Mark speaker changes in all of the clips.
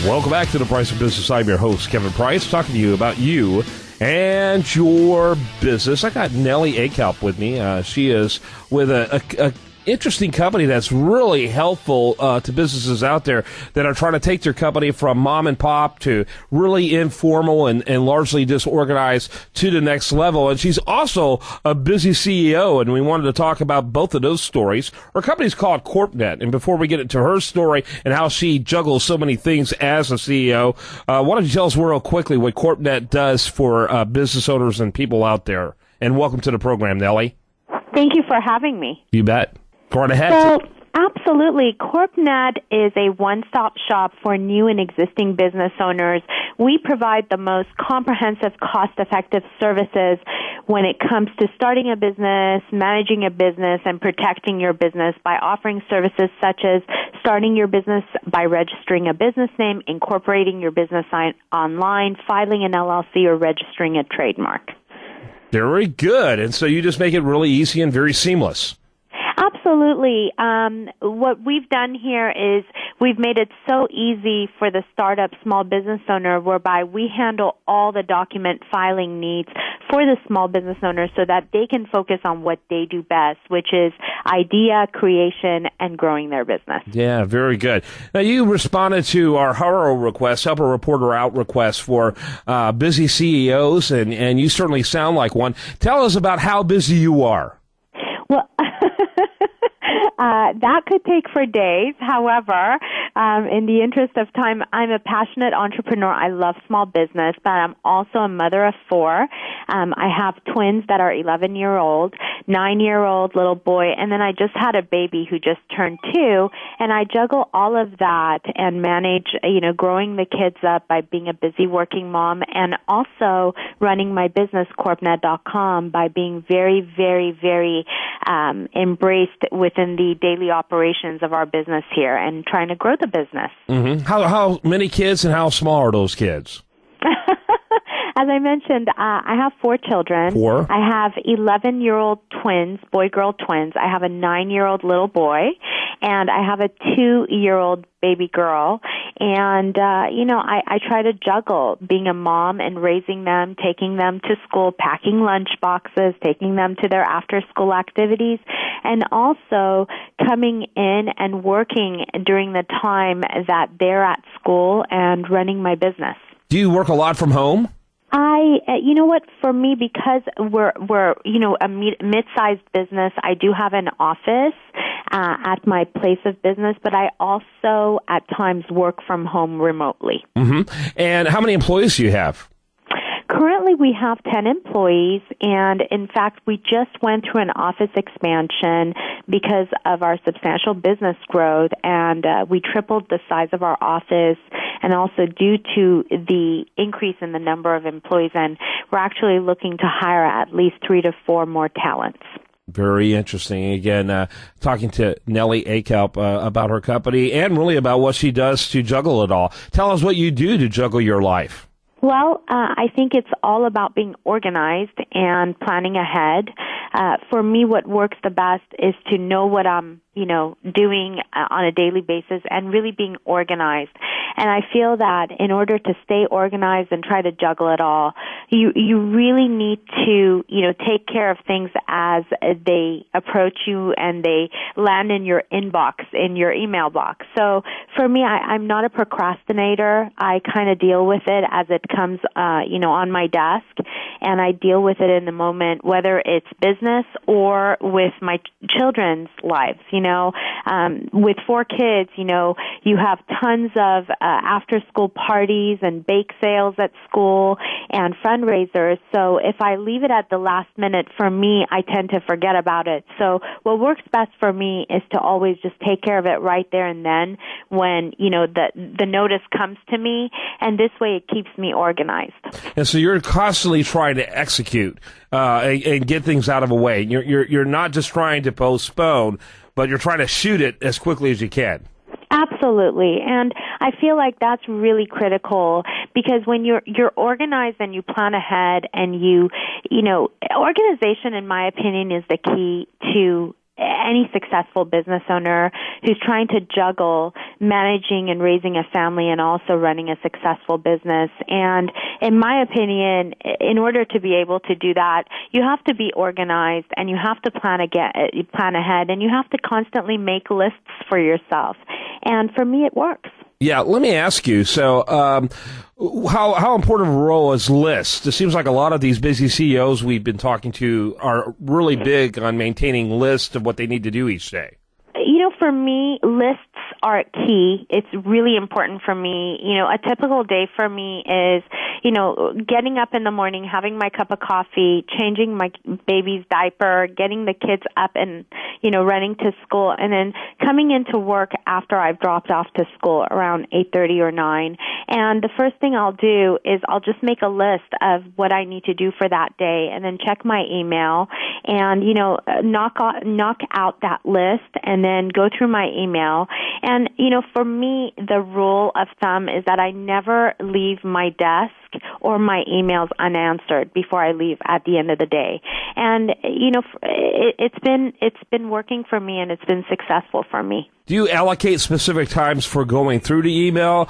Speaker 1: Welcome back to The Price of Business. I'm your host, Kevin Price, talking to you about you and your business. I got Nellie Akalp with me. She is with a interesting company that's really helpful to businesses out there that are trying to take their company from mom and pop to really informal and largely disorganized to the next level. And she's also a busy CEO, and we wanted to talk about both of those stories. Her company's called CorpNet, and before we get into her story and how she juggles so many things as a CEO, why don't you tell us real quickly what CorpNet does for business owners and people out there? And welcome to the program, Nellie.
Speaker 2: Thank you for having me.
Speaker 1: You bet. Go right ahead.
Speaker 2: So, absolutely. CorpNet is a one-stop shop for new and existing business owners. We provide the most comprehensive, cost-effective services when it comes to starting a business, managing a business, and protecting your business by offering services such as starting your business by registering a business name, incorporating your business online, filing an LLC, or registering a trademark.
Speaker 1: Very good. And so you just make it really easy and very seamless.
Speaker 2: Absolutely. What we've done here is we've made it so easy for the startup small business owner, whereby we handle all the document filing needs for the small business owner so that they can focus on what they do best, which is idea creation and growing their business.
Speaker 1: Yeah, very good. Now, you responded to our HARO request, Help a Reporter Out request for busy CEOs, and you certainly sound like one. Tell us about how busy you are.
Speaker 2: Well, that could take for days. However, in the interest of time, I'm a passionate entrepreneur. I love small business, but I'm also a mother of 4. I have twins that are 11-year-old, 9-year-old little boy, and then I just had a baby who just turned 2, and I juggle all of that and manage, growing the kids up by being a busy working mom and also running my business, CorpNet.com, by being very, very, very embraced within the daily operations of our business here and trying to grow the business.
Speaker 1: Mm-hmm. How many kids and how small are those kids?
Speaker 2: As I mentioned, I have 4 children.
Speaker 1: 4? I
Speaker 2: have 11-year-old twins, boy-girl twins. I have a 9-year-old little boy, and I have a 2-year-old baby girl. And, I try to juggle being a mom and raising them, taking them to school, packing lunch boxes, taking them to their after-school activities, and also coming in and working during the time that they're at school and running my business.
Speaker 1: Do you work a lot from home?
Speaker 2: You know what, for me, because we're a mid-sized business, I do have an office at my place of business, but I also at times work from home remotely.
Speaker 1: Mm-hmm. And how many employees do you have?
Speaker 2: Currently, we have 10 employees, and in fact, we just went through an office expansion because of our substantial business growth, and we tripled the size of our office, and also due to the increase in the number of employees, and we're actually looking to hire at least 3 to 4 more talents.
Speaker 1: Very interesting. Again, talking to Nellie Akalp about her company and really about what she does to juggle it all. Tell us what you do to juggle your life.
Speaker 2: Well, I think it's all about being organized and planning ahead. For me, what works the best is to know what I'm, doing on a daily basis and really being organized. And I feel that in order to stay organized and try to juggle it all, you really need to, take care of things as they approach you and they land in your inbox, in your email box. So for me, I'm not a procrastinator. I kind of deal with it as it comes, on my desk, and I deal with it in the moment, whether it's business or with my children's lives. With 4 kids, you have tons of after-school parties and bake sales at school and fundraisers. So if I leave it at the last minute, for me, I tend to forget about it. So what works best for me is to always just take care of it right there and then when, the notice comes to me, and this way it keeps me organized.
Speaker 1: And so you're constantly trying to execute and get things out of the way. You're not just trying to postpone, but you're trying to shoot it as quickly as you can.
Speaker 2: Absolutely. And I feel like that's really critical because when you're organized and you plan ahead and organization, in my opinion, is the key to any successful business owner who's trying to juggle managing and raising a family and also running a successful business. And in my opinion, in order to be able to do that, you have to be organized and you have to plan ahead, and you have to constantly make lists for yourself. And for me, it works.
Speaker 1: Yeah, let me ask you, so how important of a role is lists? It seems like a lot of these busy CEOs we've been talking to are really big on maintaining lists of what they need to do each day.
Speaker 2: For me, lists are key. It's really important for me. A typical day for me is, getting up in the morning, having my cup of coffee, changing my baby's diaper, getting the kids up and, running to school, and then coming into work after I've dropped off to school around 8:30 or 9. And the first thing I'll do is I'll just make a list of what I need to do for that day, and then check my email and, knock out that list and then go through my email. And, for me, the rule of thumb is that I never leave my desk or my emails unanswered before I leave at the end of the day. And, it's been working for me, and it's been successful for me.
Speaker 1: Do you allocate specific times for going through the email?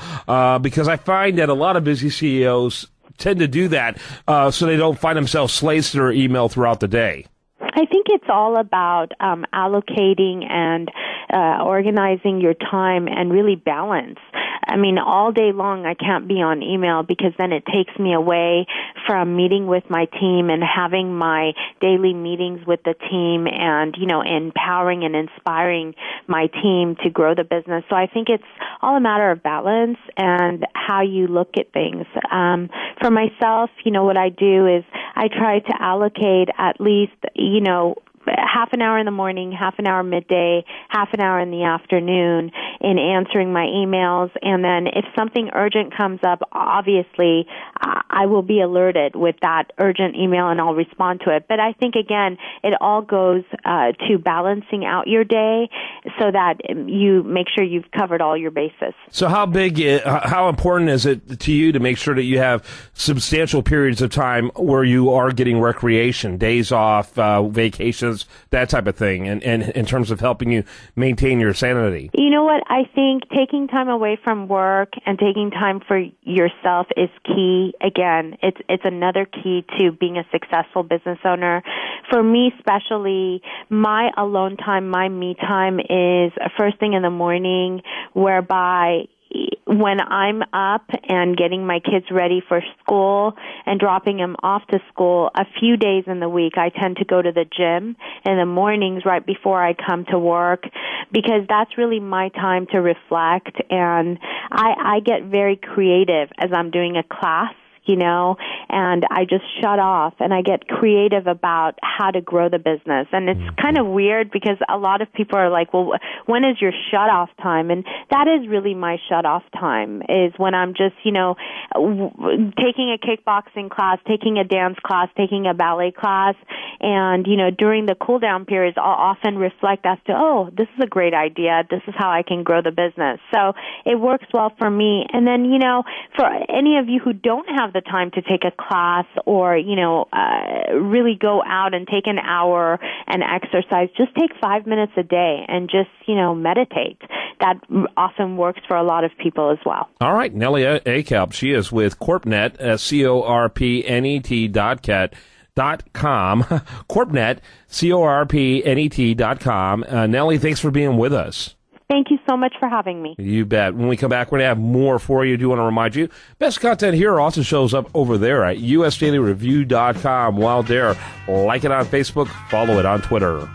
Speaker 1: Because I find that a lot of busy CEOs tend to do that so they don't find themselves slaves to their email throughout the day.
Speaker 2: I think it's all about allocating and organizing your time and really balance. I mean, all day long I can't be on email because then it takes me away from meeting with my team and having my daily meetings with the team and, empowering and inspiring my team to grow the business. So I think it's all a matter of balance and how you look at things. For myself, what I do is I try to allocate at least, half an hour in the morning, half an hour midday, half an hour in the afternoon in answering my emails. And then if something urgent comes up, obviously I will be alerted with that urgent email and I'll respond to it. But I think, again, it all goes to balancing out your day so that you make sure you've covered all your bases.
Speaker 1: So how important is it to you to make sure that you have substantial periods of time where you are getting recreation, days off, vacations, that type of thing, and in terms of helping you maintain your sanity?
Speaker 2: You know what? I think taking time away from work and taking time for yourself is key. Again, it's another key to being a successful business owner. For me especially, my alone time, my me time is first thing in the morning, whereby when I'm up and getting my kids ready for school and dropping them off to school, a few days in the week I tend to go to the gym in the mornings right before I come to work, because that's really my time to reflect, and I get very creative as I'm doing a class. And I just shut off and I get creative about how to grow the business. And it's kind of weird because a lot of people are like, well, when is your shut off time? And that is really my shut off time, is when I'm just, taking a kickboxing class, taking a dance class, taking a ballet class. And, during the cool down periods, I'll often reflect as to, oh, this is a great idea. This is how I can grow the business. So it works well for me. And then, for any of you who don't have the time to take a class or, really go out and take an hour and exercise, just take 5 minutes a day and just, meditate. That often works for a lot of people as well.
Speaker 1: All right. Nellie Akalp, she is with CorpNet, CorpNet.com, CorpNet, CorpNet.com. Nellie, thanks for being with us.
Speaker 2: Thank you so much for having me.
Speaker 1: You bet. When we come back, we're going to have more for you. I do want to remind you, best content here also shows up over there at usdailyreview.com. While there, like it on Facebook, follow it on Twitter.